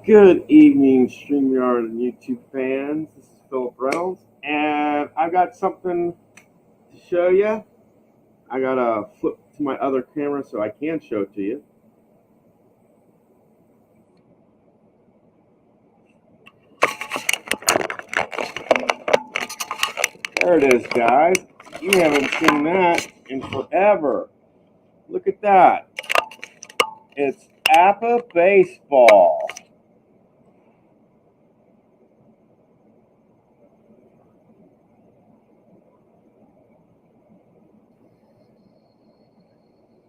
Good evening, StreamYard and YouTube fans. This is Philip Reynolds, and I got something to show you. I gotta flip to my other camera so I can show it to you. There it is, guys. You haven't seen that in forever. Look at that. It's Apba baseball.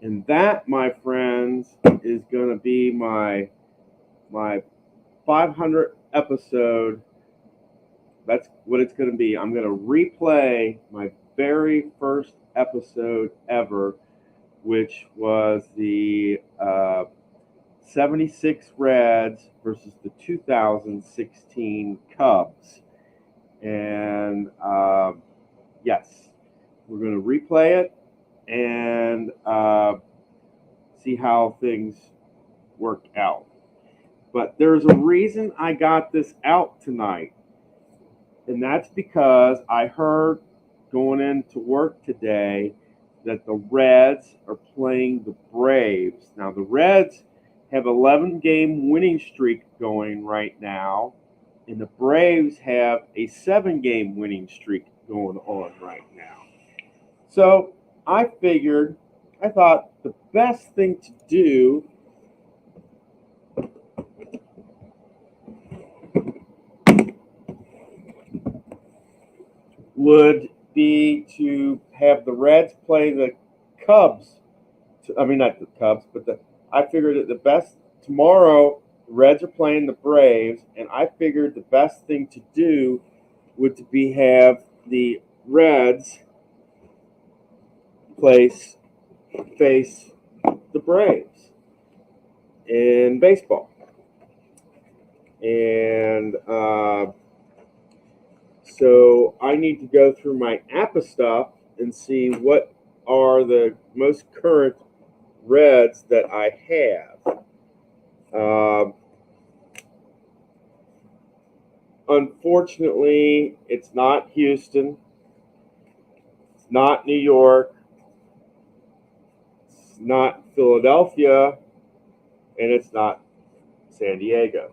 And that, my friends, is going to be my 500th episode. That's what it's going to be. I'm going to replay my very first episode ever, which was the 76 Reds versus the 2016 Cubs. And yes, we're going to replay it and see how things work out. But there's a reason I got this out tonight. And that's because I heard going into work today that the Reds are playing the Braves. Now, the Reds have 11-game winning streak going right now, and the Braves have a 7-game winning streak going on right now. So I thought the best thing to do would be to have the Reds play the Cubs. I mean, not the Cubs, but I figured that the best tomorrow, the Reds are playing the Braves, and I figured the best thing to do would be have the Reds face the Braves in baseball. And so I need to go through my Apba stuff and see what are the most current Reds that I have. Unfortunately, it's not Houston, it's not New York, it's not Philadelphia, and it's not San Diego.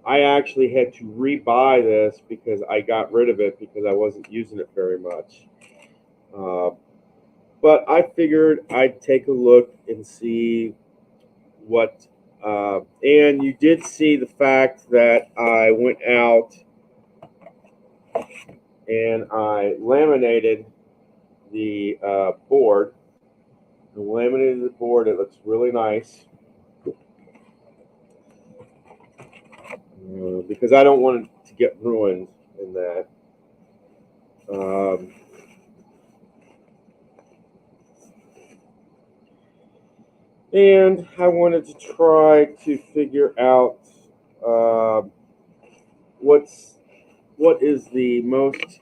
I actually had to rebuy this because I got rid of it because I wasn't using it very much. But I figured I'd take a look and see what. And you did see the fact that I went out and I laminated the board. I laminated the board. It looks really nice. Because I don't want it to get ruined in that. And I wanted to try to figure out what is the most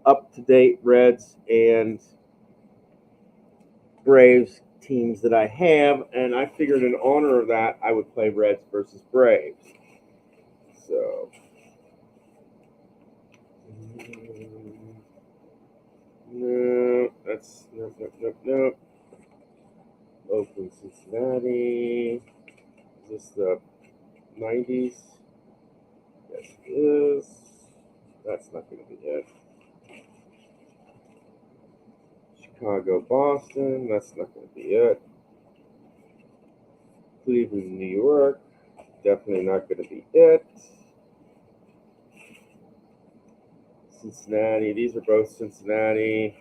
up-to-date Reds and Braves teams that I have, and I figured in honor of that I would play Reds versus Braves. So no, that's no. Oakland, Cincinnati. Is this the 90s? Yes, it is. That's not going to be it. Chicago, Boston. That's not going to be it. Cleveland, New York. Definitely not going to be it. Cincinnati. These are both Cincinnati.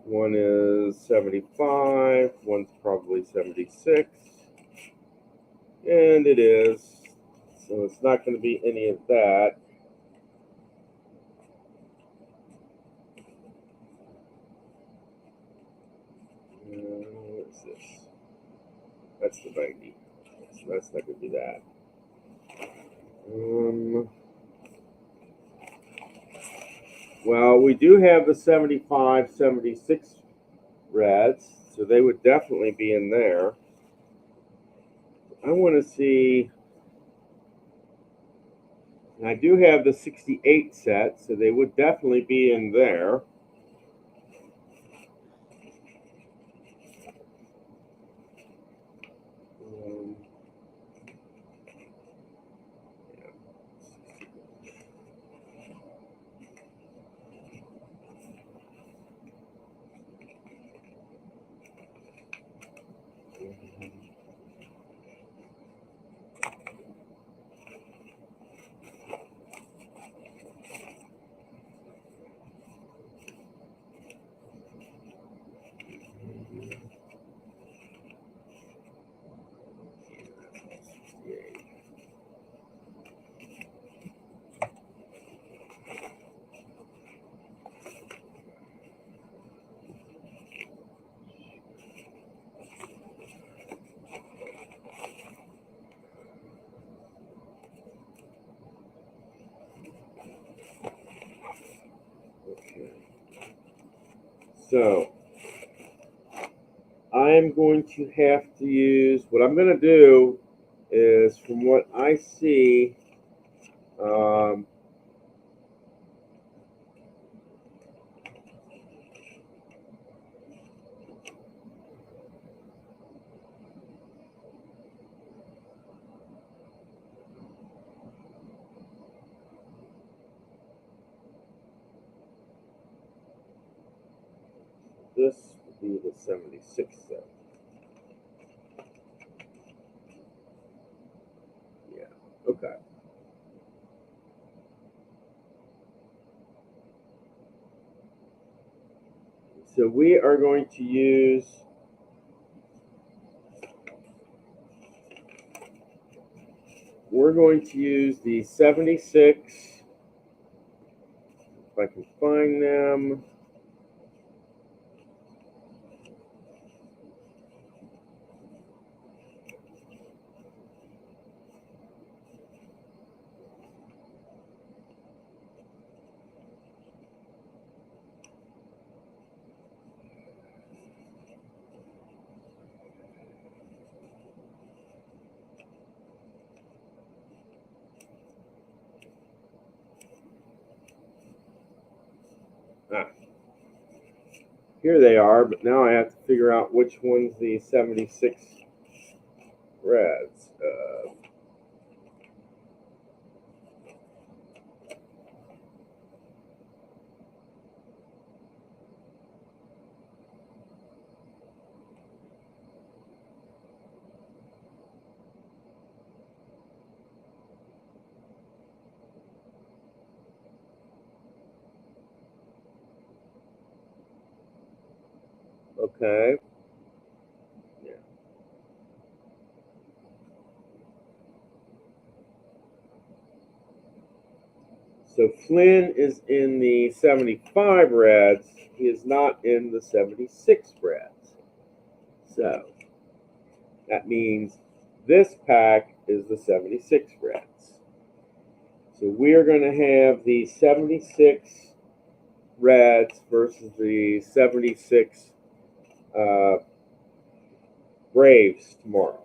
One is 75. One's probably 76. And it is. So it's not going to be any of that. What is this? That's the 90. So that's not going to be that. Well, we do have the 75, 76 Reds, so they would definitely be in there. I want to see, and I do have the 68 set, so they would definitely be in there. Okay. So I'm going to have to use, what I'm going to do is, from what I see, this would be the 76 set. Yeah, okay. So we are going to use, the 76, if I can find them. Ah, here they are, but now I have to figure out which one's the 76 reds. Okay. Yeah. So Flynn is in the 75 reds. He is not in the 76 reds. So that means this pack is the 76 reds. So we are going to have the 76 reds versus the 76 Braves tomorrow.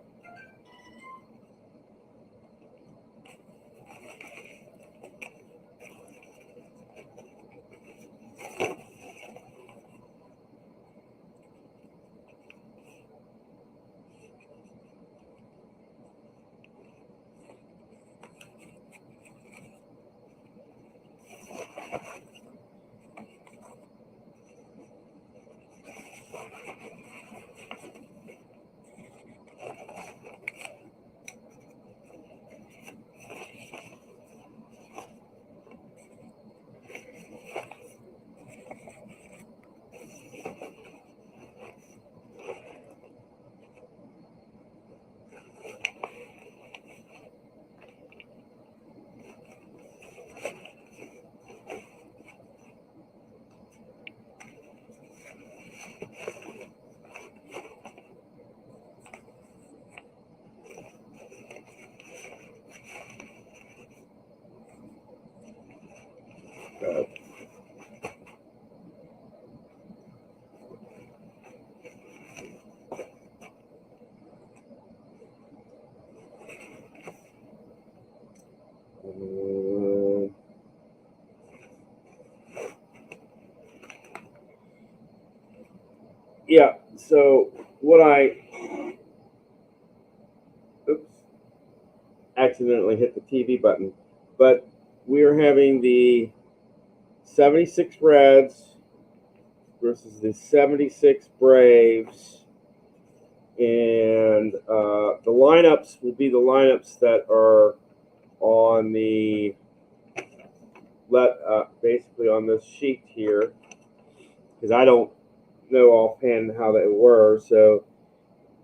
Yeah, so what oops, accidentally hit the TV button, but we are having the 76 Reds versus the 76 Braves, and the lineups will be the lineups that are on the basically on this sheet here, because I don't know offhand how they were. So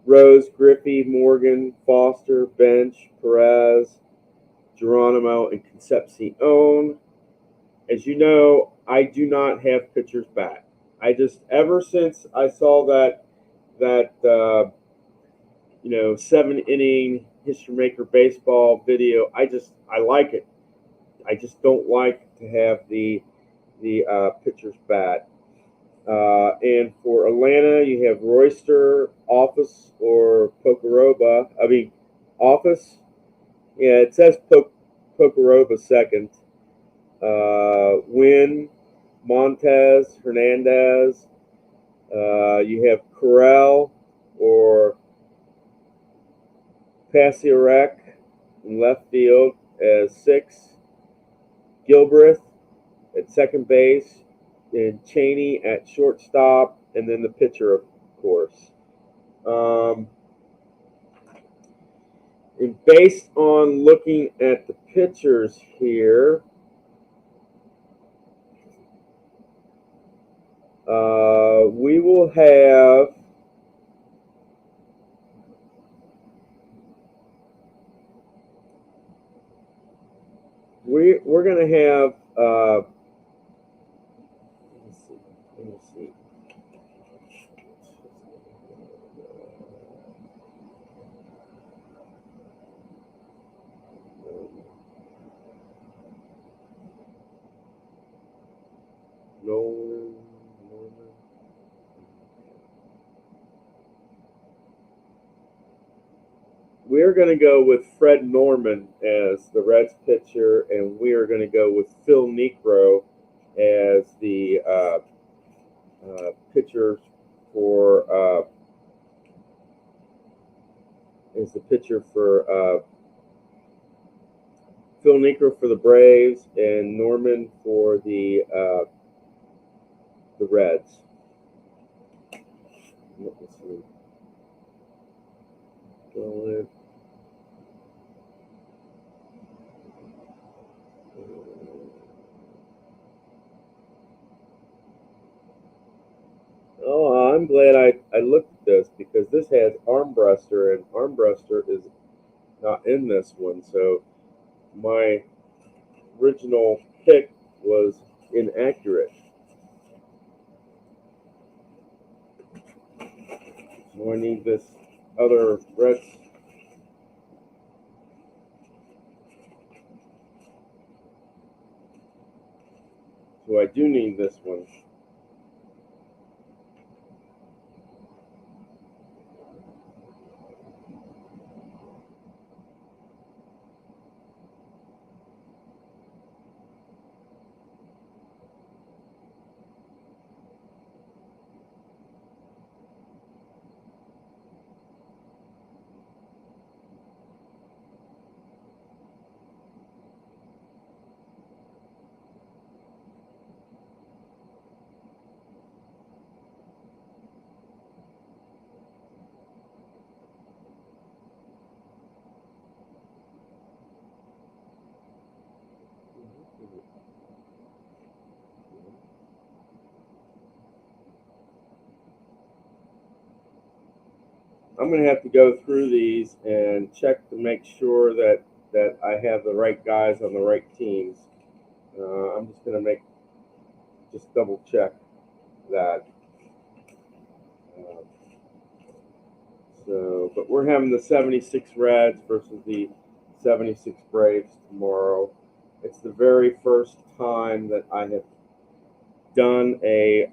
Rose, Griffey, Morgan, Foster, Bench, Perez, Geronimo, and Concepcion. As you know, I do not have pitchers bat. I just ever since I saw that 7 inning history maker baseball video, I like it. I just don't like to have the pitcher's bat. And for Atlanta, you have Royster, Office, or Pocoroba. I mean, Office. Yeah, it says Pocoroba second. Wynn, Montez, Hernandez. You have Corral or Pasiarek in left field as 6. Gilbreth at second base, and Cheney at shortstop, and then the pitcher, of course. And based on looking at the pitchers here, we will have we're going to have let me see. Nolan. We're going to go with Fred Norman as the Reds pitcher, and we are going to go with Phil Niekro as the pitcher for Phil Niekro for the Braves and Norman for the Reds. Let me see. Oh, I'm glad I looked at this, because this has Armbruster, and Armbruster is not in this one. So my original pick was inaccurate. So I need this other Reds. So I do need this one. I'm going to have to go through these and check to make sure that I have the right guys on the right teams. I'm just going to just double check that. But we're having the 76 Reds versus the 76 Braves tomorrow. It's the very first time that I have done a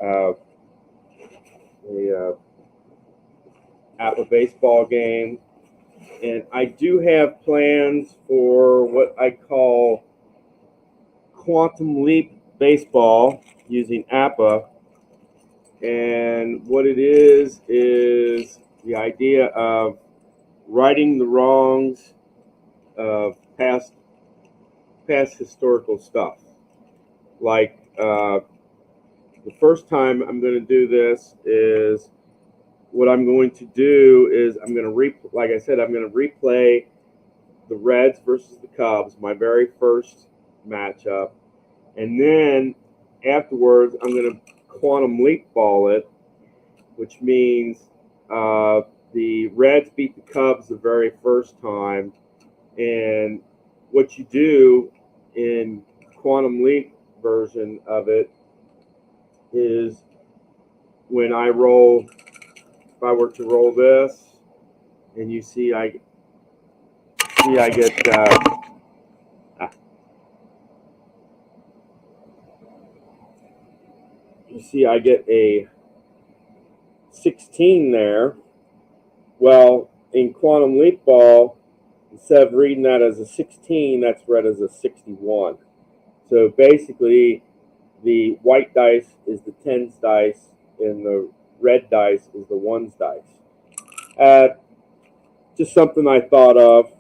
Apba baseball game, And I do have plans for what I call quantum leap baseball using Apba. And what it is the idea of righting the wrongs of past historical stuff. Like the first time I'm going to do this is what I'm going to do is I'm going to like I said, I'm going to replay the Reds versus the Cubs, my very first matchup, and then afterwards I'm going to quantum leap ball it, which means the Reds beat the Cubs the very first time, and what you do in quantum leap version of it is when I roll, if I were to roll this, and you see I get you see I get a 16 there. Well, in quantum leap ball, instead of reading that as a 16, that's read as a 61. So basically, the white dice is the tens dice, and the red dice is the ones dice. Just something I thought of.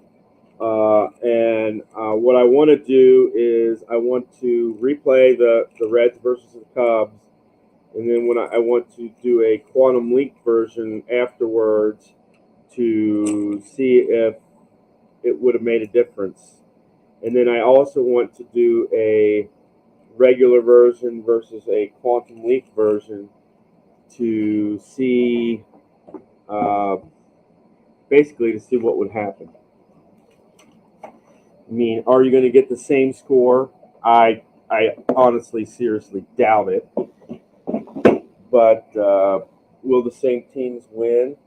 And what I want to do is I want to replay the Reds versus the Cubs, and then when I want to do a quantum leap version afterwards to see if it would have made a difference. And then I also want to do a regular version versus a quantum leap version to see, basically to see what would happen. I mean, are you going to get the same score? I honestly, seriously doubt it. But will the same teams win?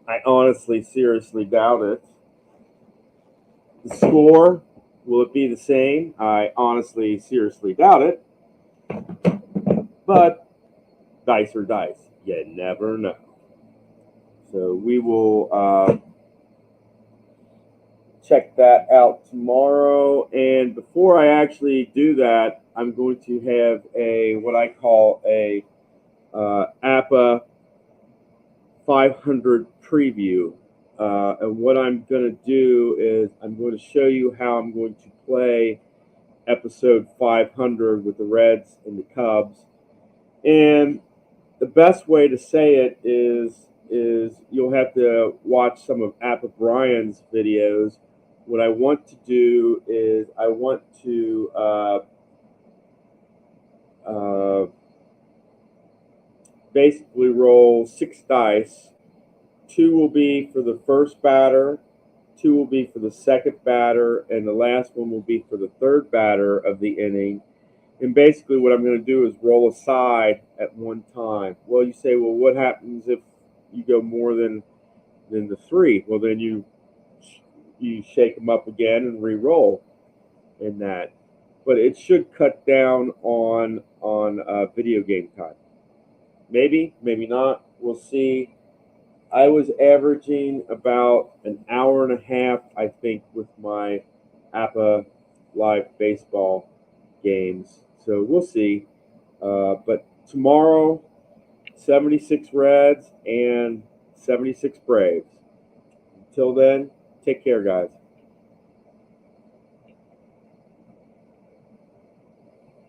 I honestly, seriously doubt it. The score, will it be the same? I honestly, seriously doubt it. But dice are dice. You never know. So we will check that out tomorrow. And before I actually do that, I'm going to have a what I call a Apba 500 preview. And what I'm going to do is I'm going to show you how I'm going to play episode 500 with the Reds and the Cubs. And the best way to say it is you'll have to watch some of Apba Brian's videos. What I want to do is I want to basically roll 6 dice. 2 will be for the first batter, 2 will be for the second batter, and the last one will be for the third batter of the inning. And basically what I'm going to do is roll a side at one time. Well, you say, well, what happens if you go more than the 3? Well, then you shake them up again and re-roll in that. But it should cut down on video game time. Maybe, maybe not. We'll see. I was averaging about an hour and a half, I think, with my Apba live baseball games. So we'll see. But tomorrow, 76 Reds and 76 Braves. Until then, take care, guys.